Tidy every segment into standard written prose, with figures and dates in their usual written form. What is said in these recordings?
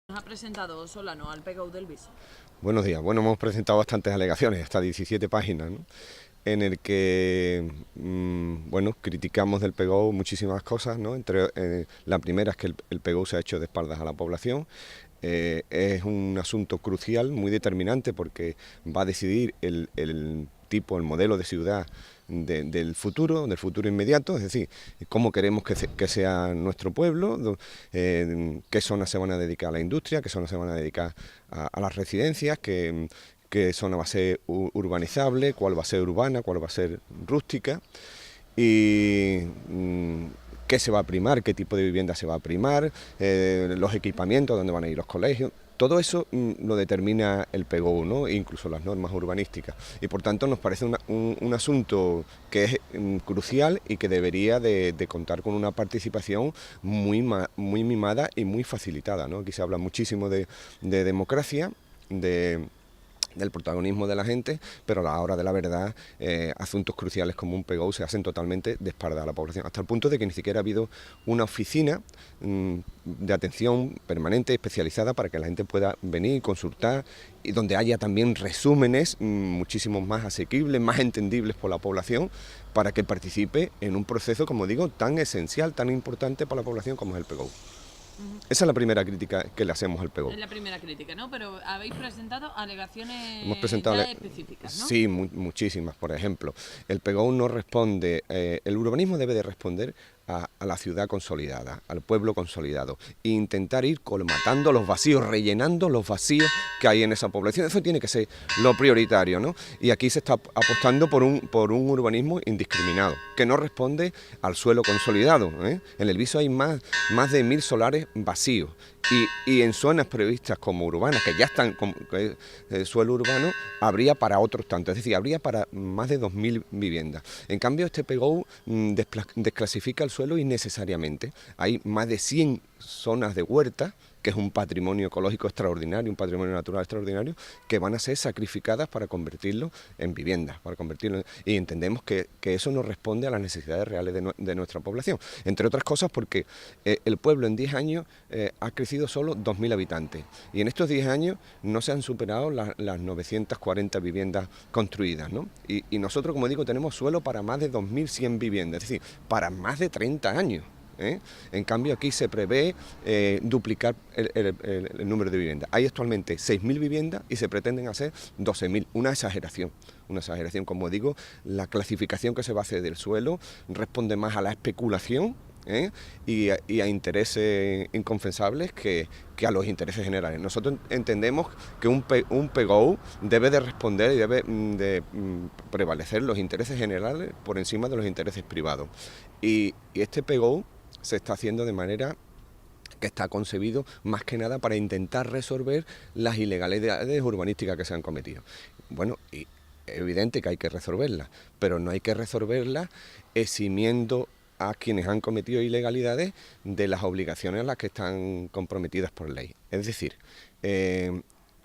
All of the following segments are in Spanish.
Nos ha presentado Solano al PGO del BIS. Buenos días. Bueno, hemos presentado bastantes alegaciones, hasta 17 páginas, ¿no? En el que, bueno, criticamos del PGO muchísimas cosas, ¿no? La primera es que el PGO se ha hecho de espaldas a la población. Es un asunto crucial, muy determinante, porque va a decidir el modelo de ciudad del futuro inmediato, es decir, cómo queremos que sea nuestro pueblo, qué zonas se van a dedicar a la industria, qué zonas se van a dedicar a las residencias, qué zona va a ser urbanizable, cuál va a ser urbana, cuál va a ser rústica y qué se va a primar, qué tipo de vivienda se va a primar, los equipamientos, dónde van a ir los colegios. Todo eso lo determina el PGO, ¿no? Incluso las normas urbanísticas. Y por tanto nos parece un asunto que es crucial y que debería de contar con una participación muy mimada y muy facilitada, ¿no? Aquí se habla muchísimo de democracia, del protagonismo de la gente, pero a la hora de la verdad, asuntos cruciales como un PGO se hacen totalmente de espalda a la población, hasta el punto de que ni siquiera ha habido una oficina de atención permanente, especializada, para que la gente pueda venir, consultar, y donde haya también resúmenes muchísimo más asequibles, más entendibles por la población, para que participe en un proceso, como digo, tan esencial, tan importante para la población como es el PGO. Esa es la primera crítica que le hacemos al PGO. Es la primera crítica, ¿no? Pero habéis presentado Hemos alegaciones presentado, ya específicas, ¿no? sí, muchísimas. Por ejemplo, el PGO no responde, el urbanismo debe de responder a la ciudad consolidada, al pueblo consolidado, e intentar ir colmatando los vacíos, rellenando los vacíos que hay en esa población. Eso tiene que ser lo prioritario, ¿no? Y aquí se está apostando por un urbanismo indiscriminado, que no responde al suelo consolidado, ¿eh? En el Viso hay más de 1000 solares vacíos. Y en zonas previstas como urbanas, que ya están como suelo urbano, habría para otros tantos, es decir, habría para más de 2000 viviendas. En cambio, este PGO desclasifica el suelo innecesariamente. Hay más de 100 zonas de huerta, que es un patrimonio ecológico extraordinario, un patrimonio natural extraordinario, que van a ser sacrificadas para convertirlo en viviendas, y entendemos que eso no responde a las necesidades reales de nuestra población. Entre otras cosas porque el pueblo en 10 años ha crecido solo 2000 habitantes, y en estos 10 años no se han superado las 940 viviendas construidas, ¿no? Y nosotros, como digo, tenemos suelo para más de 2100 viviendas, es decir, para más de 30 años. En cambio, aquí se prevé duplicar el número de viviendas. Hay actualmente 6000 viviendas y se pretenden hacer 12000. Una exageración, como digo. La clasificación que se va a hacer del suelo responde más a la especulación, y a intereses inconfesables que a los intereses generales. Nosotros entendemos que un PGO debe de responder y debe de prevalecer los intereses generales por encima de los intereses privados. Y este PGO se está haciendo de manera que está concebido más que nada para intentar resolver las ilegalidades urbanísticas que se han cometido. Bueno, y es evidente que hay que resolverlas, pero no hay que resolverlas eximiendo a quienes han cometido ilegalidades de las obligaciones a las que están comprometidas por ley. Es decir,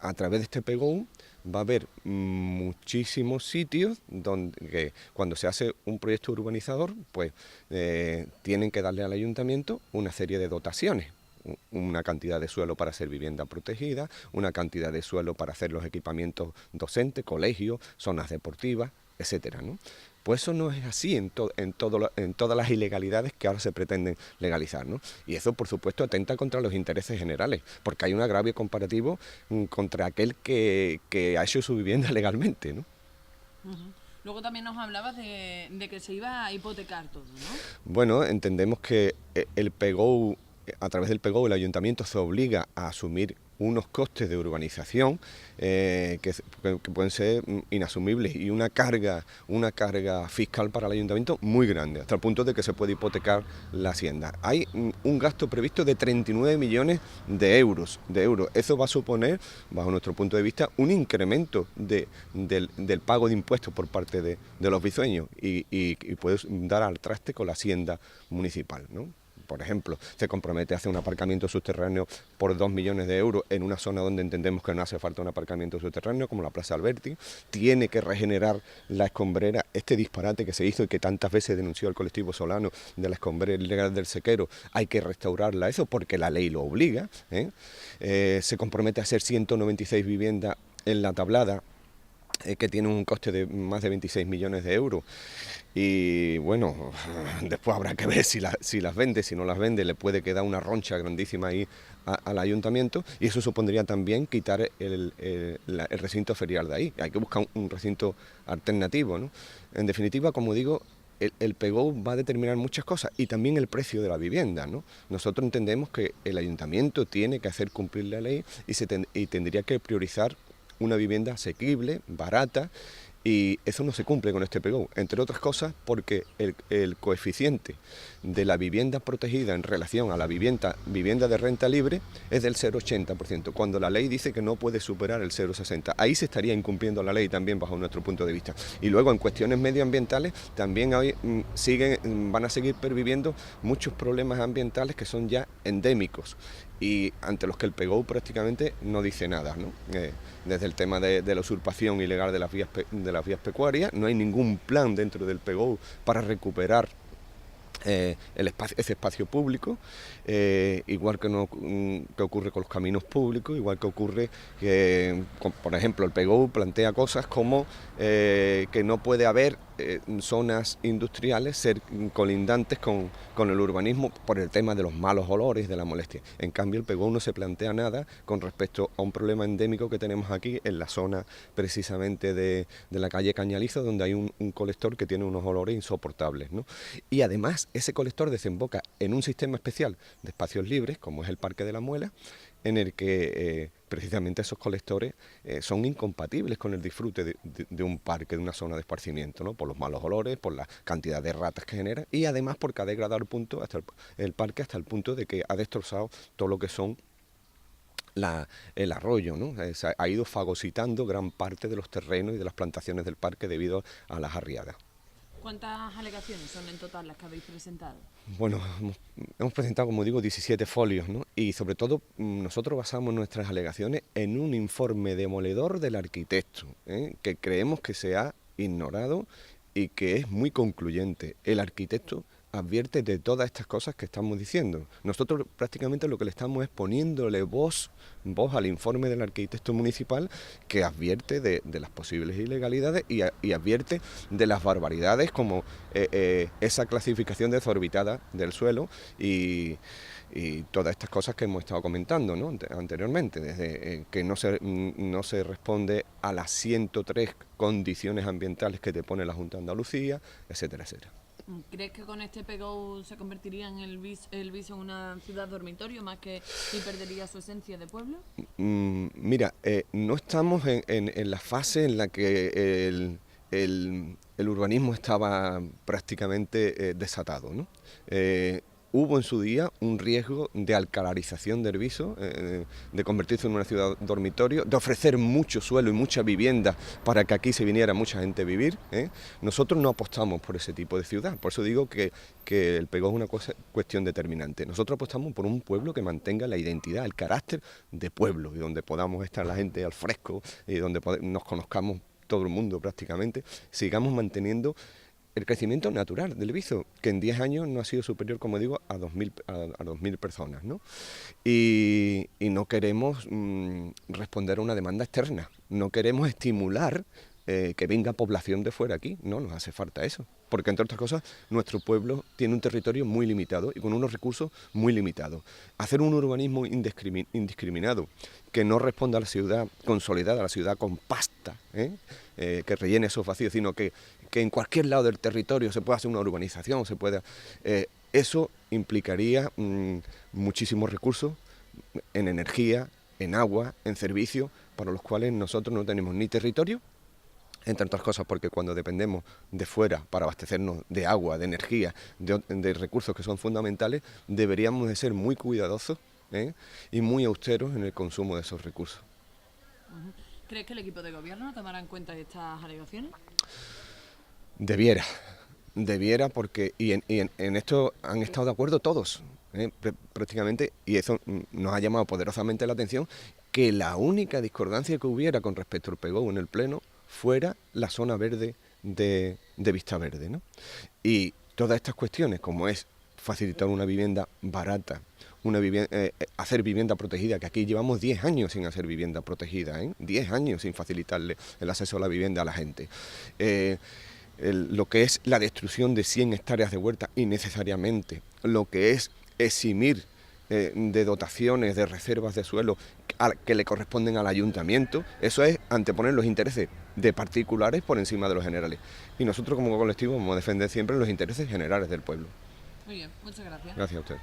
a través de este PGO va a haber muchísimos sitios donde cuando se hace un proyecto urbanizador, pues tienen que darle al ayuntamiento una serie de dotaciones. Una cantidad de suelo para hacer vivienda protegida, una cantidad de suelo para hacer los equipamientos docentes, colegios, zonas deportivas, etcétera, ¿no? Pues eso no es así en todas las ilegalidades que ahora se pretenden legalizar, ¿no? Y eso, por supuesto, atenta contra los intereses generales, porque hay un agravio comparativo contra aquel que ha hecho su vivienda legalmente, ¿no? Luego también nos hablabas de que se iba a hipotecar todo, ¿no? Bueno, entendemos que el PGO, a través del PGO, el ayuntamiento se obliga a asumir unos costes de urbanización que pueden ser inasumibles, y una carga fiscal para el ayuntamiento muy grande, hasta el punto de que se puede hipotecar la hacienda. Hay un gasto previsto de 39 millones de euros. Eso va a suponer, bajo nuestro punto de vista, un incremento del pago de impuestos por parte de los bizueños, y puede dar al traste con la hacienda municipal, ¿no? por ejemplo, se compromete a hacer un aparcamiento subterráneo por 2 millones de euros en una zona donde entendemos que no hace falta un aparcamiento subterráneo, como la Plaza Alberti, tiene que regenerar la escombrera, este disparate que se hizo y que tantas veces denunció el colectivo Solano de la escombrera ilegal del Sequero, hay que restaurarla, eso porque la ley lo obliga, se compromete a hacer 196 viviendas en La Tablada, que tiene un coste de más de 26 millones de euros. Y bueno, después habrá que ver si las vende, si no las vende, le puede quedar una roncha grandísima ahí al ayuntamiento, y eso supondría también quitar el recinto ferial de ahí. Hay que buscar un recinto alternativo, ¿no? En definitiva, como digo, el PGO va a determinar muchas cosas y también el precio de la vivienda, ¿no? Nosotros entendemos que el ayuntamiento tiene que hacer cumplir la ley y tendría que priorizar una vivienda asequible, barata, y eso no se cumple con este PGO, entre otras cosas porque el coeficiente de la vivienda protegida en relación a la vivienda de renta libre es del 0,80%, cuando la ley dice que no puede superar el 0,60%. Ahí se estaría incumpliendo la ley también bajo nuestro punto de vista. Y luego en cuestiones medioambientales también van a seguir perviviendo muchos problemas ambientales que son ya endémicos y ante los que el PGO prácticamente no dice nada, ¿no? Desde el tema de la usurpación ilegal de las vías pecuarias, no hay ningún plan dentro del PGO para recuperar ese espacio público, igual que ocurre con los caminos públicos, igual que ocurre que, por ejemplo, el PGO plantea cosas como que no puede haber zonas industriales colindantes con el urbanismo por el tema de los malos olores, de la molestia. En cambio, el PGO no se plantea nada con respecto a un problema endémico que tenemos aquí en la zona precisamente de la calle Cañalizo, donde hay un colector que tiene unos olores insoportables, ¿no? Y además, ese colector desemboca en un sistema especial de espacios libres, como es el Parque de la Muela, en el que precisamente esos colectores son incompatibles con el disfrute de un parque, de una zona de esparcimiento, ¿no? Por los malos olores, por la cantidad de ratas que genera y además porque ha degradado el parque hasta el punto de que ha destrozado todo lo que son el arroyo, ¿no? Ha ido fagocitando gran parte de los terrenos y de las plantaciones del parque debido a las arriadas. ¿Cuántas alegaciones son en total las que habéis presentado? Bueno, hemos presentado, como digo, 17 folios, ¿no? Y sobre todo nosotros basamos nuestras alegaciones en un informe demoledor del arquitecto, que creemos que se ha ignorado y que es muy concluyente. El arquitecto advierte de todas estas cosas que estamos diciendo. Nosotros prácticamente lo que le estamos es poniéndole voz al informe del arquitecto municipal, que advierte de las posibles ilegalidades y advierte de las barbaridades como esa clasificación desorbitada del suelo y todas estas cosas que hemos estado comentando, ¿no? Anteriormente, desde que no se responde a las 103 condiciones ambientales que te pone la Junta de Andalucía, etcétera, etcétera. ¿Crees que con este PGO se convertiría en el Viso en una ciudad dormitorio más que y perdería su esencia de pueblo? Mira, no estamos en la fase en la que el urbanismo estaba prácticamente desatado, ¿no? Hubo en su día un riesgo de alcalarización del Viso, de convertirse en una ciudad dormitorio, de ofrecer mucho suelo y mucha vivienda para que aquí se viniera mucha gente a vivir. Nosotros no apostamos por ese tipo de ciudad, por eso digo que el PGO es una cuestión determinante. Nosotros apostamos por un pueblo que mantenga la identidad, el carácter de pueblo, y donde podamos estar la gente al fresco, y donde nos conozcamos todo el mundo prácticamente, sigamos manteniendo el crecimiento natural del Viso, que en 10 años no ha sido superior, como digo, a 2.000 personas, ¿no? Y no queremos responder a una demanda externa, no queremos estimular que venga población de fuera aquí, no nos hace falta eso, porque entre otras cosas nuestro pueblo tiene un territorio muy limitado y con unos recursos muy limitados. Hacer un urbanismo indiscriminado que no responda a la ciudad consolidada, a la ciudad compacta, que rellene esos vacíos, sino que en cualquier lado del territorio se pueda hacer una urbanización, eso implicaría muchísimos recursos en energía, en agua, en servicios, para los cuales nosotros no tenemos ni territorio, entre otras cosas porque cuando dependemos de fuera para abastecernos de agua, de energía, de recursos que son fundamentales, deberíamos de ser muy cuidadosos y muy austeros en el consumo de esos recursos. ¿Crees que el equipo de gobierno tomará en cuenta estas alegaciones? Debiera porque en esto han estado de acuerdo todos. prácticamente, y eso nos ha llamado poderosamente la atención, que la única discordancia que hubiera con respecto al PGO en el Pleno fuera la zona verde de Vista Verde, ¿no? Y todas estas cuestiones, como es facilitar una vivienda barata, hacer vivienda protegida, que aquí llevamos 10 años sin hacer vivienda protegida, 10 años sin facilitarle el acceso a la vivienda a la gente. Lo que es la destrucción de 100 hectáreas de huerta innecesariamente, lo que es eximir de dotaciones, de reservas de suelo que le corresponden al ayuntamiento, eso es anteponer los intereses de particulares por encima de los generales. Y nosotros como colectivo vamos a defender siempre los intereses generales del pueblo. Muy bien, muchas gracias. Gracias a usted.